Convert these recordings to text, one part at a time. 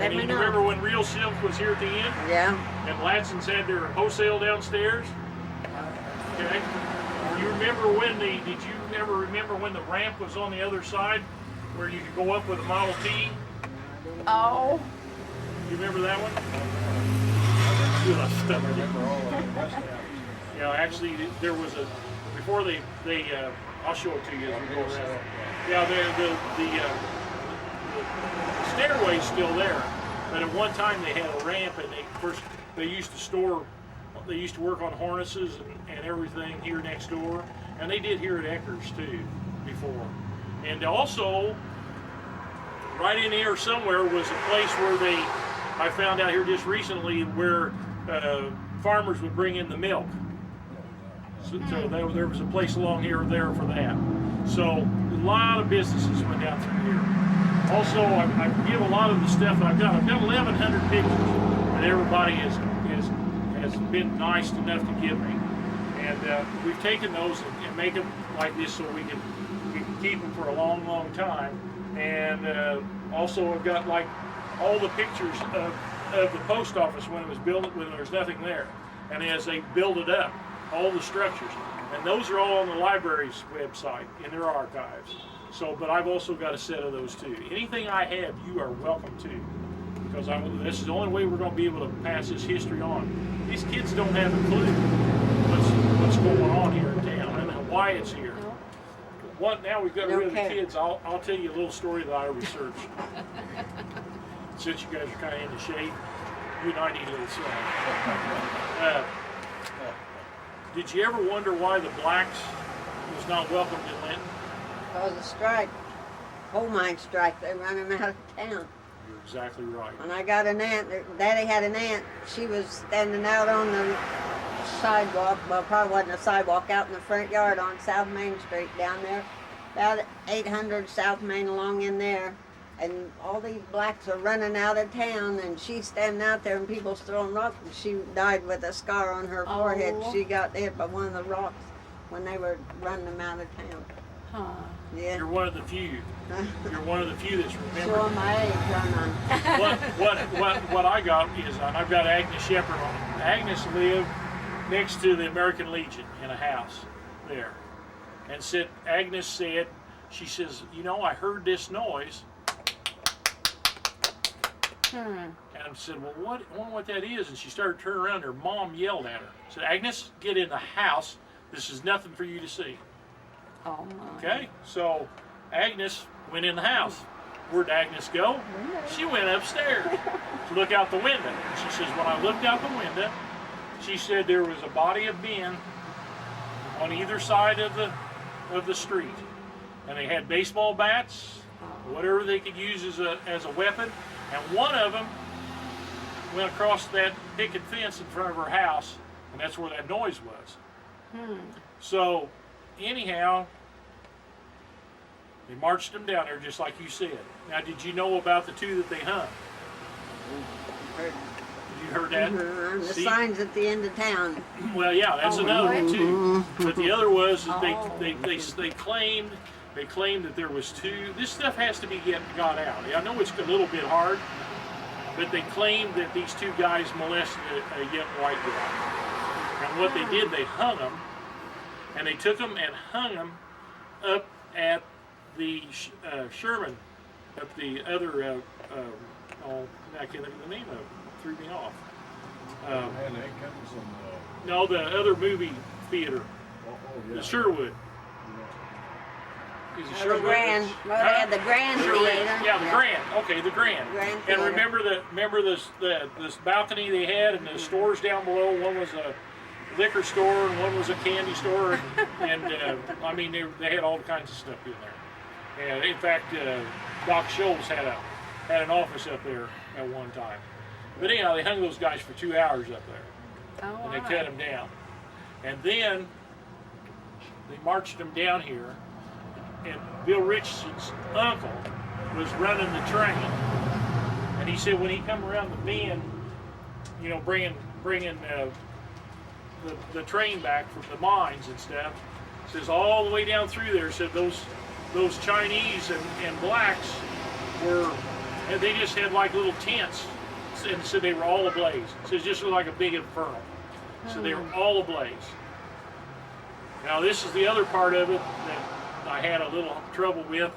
Let me know. Remember when Real Silk was here at the end? Yeah. And Latson's had their wholesale downstairs? Okay. You remember when did you ever remember when the ramp was on the other side where you could go up with a Model T? Oh. You remember that one? Yeah, actually there was a, before they I'll show it to you as we go around. Yeah, the stairway's still there, but at one time they had a ramp, and they used to work on harnesses and everything here next door, and they did here at Eckers too before. And also, right in here somewhere was a place where I found out here just recently where farmers would bring in the milk. So there was a place along here or there for that. So a lot of businesses went down through here. Also, I give a lot of the stuff that I've got 1,100 pictures that everybody has been nice enough to give me. And we've taken those and make them like this so we can keep them for a long, long time. And also I've got like all the pictures of the post office when it was built, when there was nothing there. And as they build it up, all the structures. And those are all on the library's website in their archives. So, but I've also got a set of those too. Anything I have, you are welcome to. Because this is the only way we're going to be able to pass this history on. These kids don't have a clue what's going on here in town and why it's here. Now we've got rid of the kids, I'll tell you a little story that I researched. Since you guys are kind of into shape, you and I need a little sun. Did you ever wonder why the blacks was not welcomed in Linton? Because of the strike, coal mine strike, they run them out of town. You're exactly right. When I got an aunt, Daddy had an aunt, she was standing out on the sidewalk, well, probably wasn't a sidewalk, out in the front yard on South Main Street down there, about 800 South Main along in there. And all these blacks are running out of town, and she's standing out there, and people's throwing rocks. She died with a scar on her forehead. She got hit by one of the rocks when they were running them out of town. Huh. Yeah. You're one of the few. You're one of the few that's remembered. Showing my age, aren't I? What I got is I've got Agnes Shepherd on it. Agnes lived next to the American Legion in a house there, and Agnes said, she says, you know, I heard this noise. And I said, well, I wonder what that is. And she started turning around. Her mom yelled at her. Said, Agnes, get in the house. This is nothing for you to see. Oh my. Okay, so Agnes went in the house. Where'd Agnes go? She went upstairs to look out the window. And she says, when I looked out the window, she said there was a body of men on either side of the street. And they had baseball bats, whatever they could use as a weapon. And one of them went across that picket fence in front of her house, and that's where that noise was. So, anyhow, they marched them down there just like you said. Now, did you know about the two that they hung? You heard that? The signs at the end of town. Well, yeah, that's another one too. But the other was they claimed that there was two. This stuff has to be got out. I know it's a little bit hard, but they claimed that these two guys molested a young white girl. And what they did, they hung them, and they took them and hung them up at the Sherman, up the other, I can't think of the name of it. Threw me off. No, the other movie theater, the Sherwood. The Grand. Well, they had the Grand Theater. Yeah, the Grand. Okay, the Grand. Grand And Theater. remember this balcony they had, and the stores down below. One was a liquor store, and one was a candy store, and I mean they had all kinds of stuff in there. And in fact, Doc Schultz had an office up there at one time. But anyhow, they hung those guys for 2 hours up there, and they cut them down. And then they marched them down here. And Bill Richardson's uncle was running the train, and he said when he come around the bend, you know, bringing the train back from the mines and stuff, says all the way down through there, said those Chinese and blacks were And they just had like little tents, and so they were all ablaze. So it just looked like a big inferno. So they were all ablaze. Now this is the other part of it that I had a little trouble with,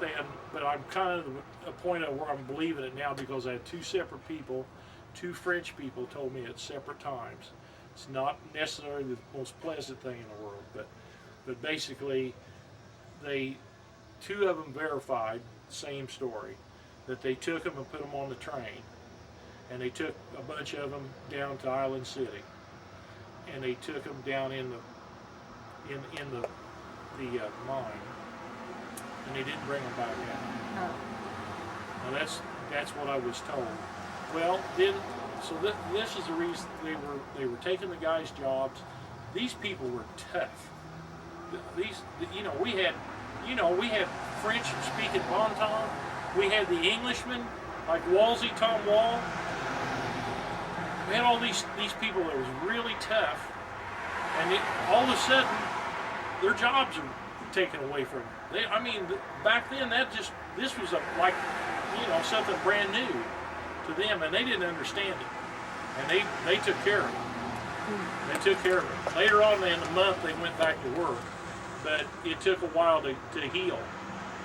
but I'm kind of at a point of where I'm believing it now, because I had two separate people, two French people told me at separate times. It's not necessarily the most pleasant thing in the world, but basically two of them verified the same story, that they took them and put them on the train, and they took a bunch of them down to Island City, and they took them down in the mine, and they didn't bring them back out. Now that's what I was told. Well, then, so this is the reason they were taking the guys' jobs. These people were tough. We had French-speaking Bonton. We had the Englishmen like Wolsey, Tom Wall. We had all these people that was really tough, and all of a sudden their jobs are taken away from them. Back then this was something brand new to them, and they didn't understand it, and they took care of it. They took care of it. Later on in the month they went back to work, but it took a while to heal.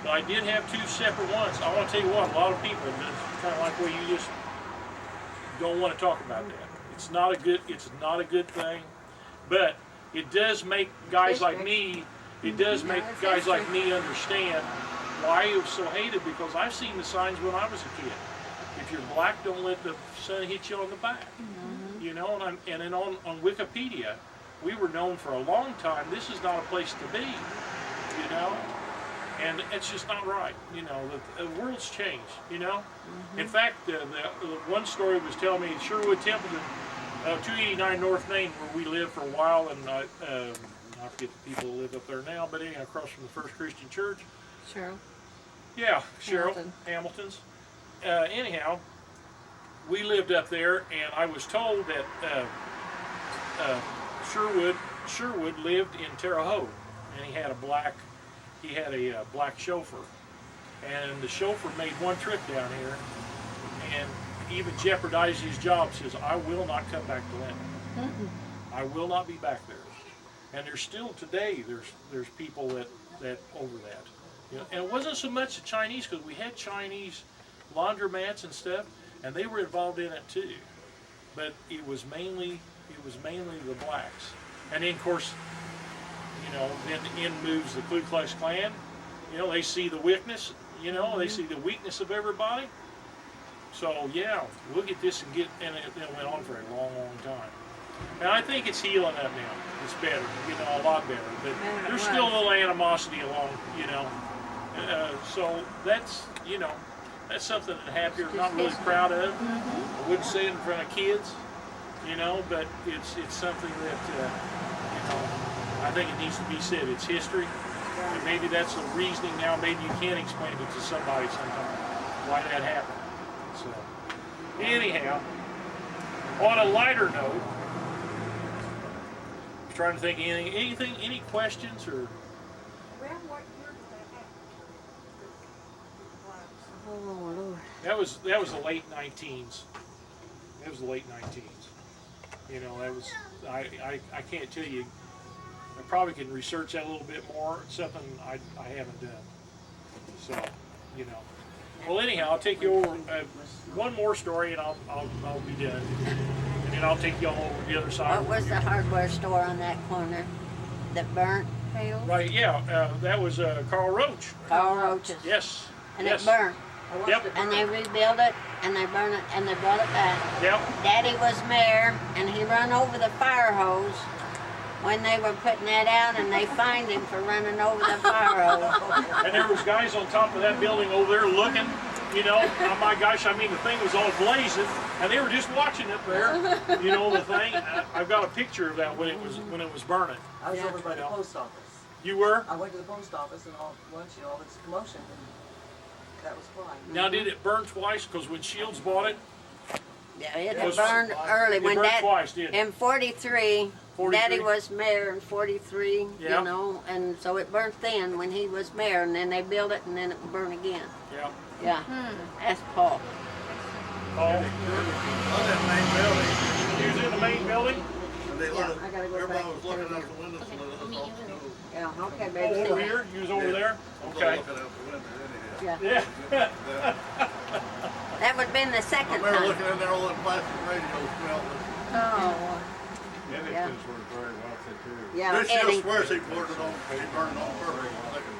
But I did have two separate ones. I want to tell you what, a lot of people just kind of like, well, you just don't want to talk about that. It's not a good thing, but it does make guys like me. It does make guys like me understand why it was so hated, because I've seen the signs when I was a kid. If you're black, don't let the sun hit you on the back. You know, and then on Wikipedia, we were known for a long time, this is not a place to be, you know, and it's just not right. You know, the world's changed, you know. In fact, the one story was telling me Sherwood Templeton, 289 North Main, where we lived for a while, and I forget the people who live up there now, but anyhow, across from the First Christian Church. Cheryl. Yeah, Cheryl Hamilton's. Anyhow, we lived up there, and I was told that Sherwood lived in Terre Haute, and he had a black chauffeur, and the chauffeur made one trip down here, and even jeopardized his job. Says, I will not come back to Linton. I will not be back there. And there's still today, there's people that over that. You know, and it wasn't so much the Chinese, because we had Chinese laundromats and stuff, and they were involved in it too. But it was mainly the blacks. And then of course, you know, then in moves the Ku Klux Klan. You know, they see the weakness. You know, they see the weakness of everybody. So yeah, look at this and it went on for a long, long time. And I think it's healing up now. It's better, you know, a lot better. But there's still a little animosity along, you know. So that's, you know, that's something that I'm not really proud of. I wouldn't say it in front of kids, you know, but it's something that, you know, I think it needs to be said. It's history. And maybe that's the reasoning now. Maybe you can't explain it to somebody sometime why that happened. So, anyhow, on a lighter note, I'm trying to think of any questions or. Oh, Lord. That was the late 19s. It was the late 19s. You know, that was I can't tell you. I probably can research that a little bit more. It's something I haven't done. So, you know. Well, anyhow, I'll take you over one more story, and I'll be done, and then I'll take you all over the other side. What was the hardware store on that corner that burnt? Right. Yeah. That was Carl Roach. Carl Roach's. Yes. And yes. it burnt. Yep. And they rebuilt it, and they burned it, and they brought it back. Yep. Daddy was mayor, and he run over the fire hose when they were putting that out, and they fined him for running over the fire hose. And there was guys on top of that building over there looking, you know, oh my gosh, I mean, the thing was all blazing, and they were just watching it there, you know, the thing. I've got a picture of that when it was burning. I was over by the post office. You were? I went to the post office and all this commotion, and that was fine. Now, did it burn twice? Because when Shields bought it, Yeah, it had burned early. it When burned that twice, didn't it? in 43, 43? Daddy was mayor in 43, Yeah. you know, and so it burnt then when he was mayor, and then they built it, and then it burned again. Yeah. Yeah, that's Paul. Oh, On that main building, he was in the main building? and they Yeah, looked, I gotta go everybody back was to looking the- out the windows and let us off school. Yeah, okay, Oh, baby. over here? He was over there? Was Okay. looking out the window anyhow. Yeah, Yeah. that would have been the I second remember time. looking in there, all that plastic radios melting. Oh, Eddington's were very wealthy too. yeah, This still swears Eddington. he burned it on purpose the second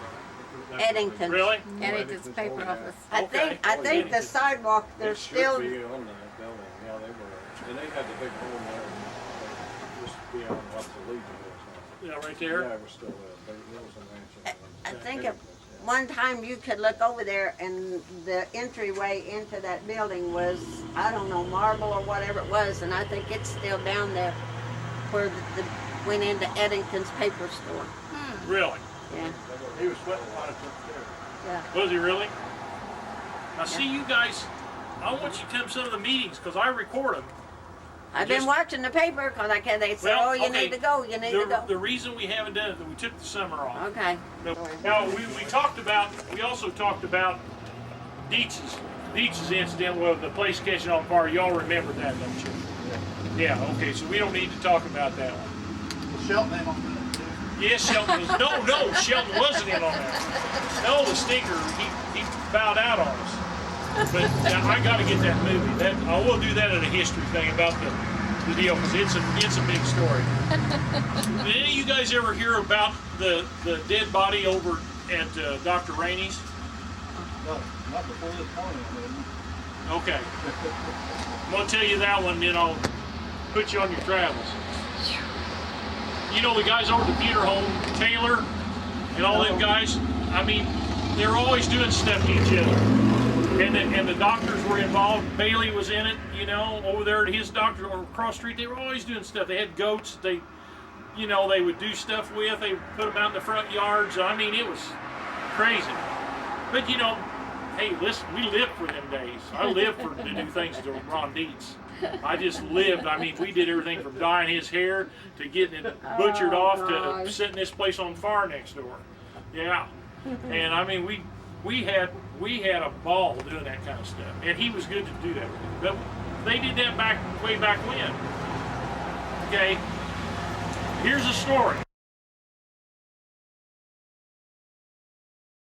time. Eddington. Really? Eddington's paper office. I Okay. think the sidewalk, It there's should still, be on that building, yeah, they were, and they had the big hole there, just beyond what the Legion was. Yeah, right Yeah, there? it was still there, it was a mansion. I think at Eddington's, yeah. one time you could look over there and the entryway into that building was, I don't know, marble or whatever it was, and I think it's still down there where the went into Eddington's paper store. Really? Yeah, He was sweating a lot of stuff there. yeah. Was he really? Now see you guys, I want you to come to some of the meetings because I record them. I've been Just- watching the paper because they say, Well, oh, you okay. need to go, you need to go. The reason we haven't done it, that we took the summer off. Okay. Now, we also talked about Dietz's incident with the place catching on fire. Y'all remember that, don't you? Yeah, okay, so we don't need to talk about that one. Was Shelton in on that too? Yes, Shelton was, no, Shelton wasn't in on that. No, the stinker, he bowed out on us. But I gotta get that movie. I will do that at a history thing about the deal, because it's a big story. Did any of you guys ever hear about the dead body over at Dr. Rainey's? No, not before this morning, I didn't. Okay. I'm gonna tell you that one, then I'll put you on your travels. You know the guys over at the Peter Home, Taylor, and all them guys, I mean, they're always doing stuff to each other. And the doctors were involved. Bailey was in it, you know, over there at his doctor or across the street. They were always doing stuff. They had goats they would do stuff with. They put them out in the front yards. I mean, it was crazy. But you know, hey, listen, we lived for them days. I lived to do things to Ron Dietz. I just lived. I mean, we did everything from dyeing his hair to getting it butchered off to gosh. setting this place on fire next door. Yeah, and I mean, we had a ball doing that kind of stuff, and he was good to do that. But they did that way back when. Okay, here's a story.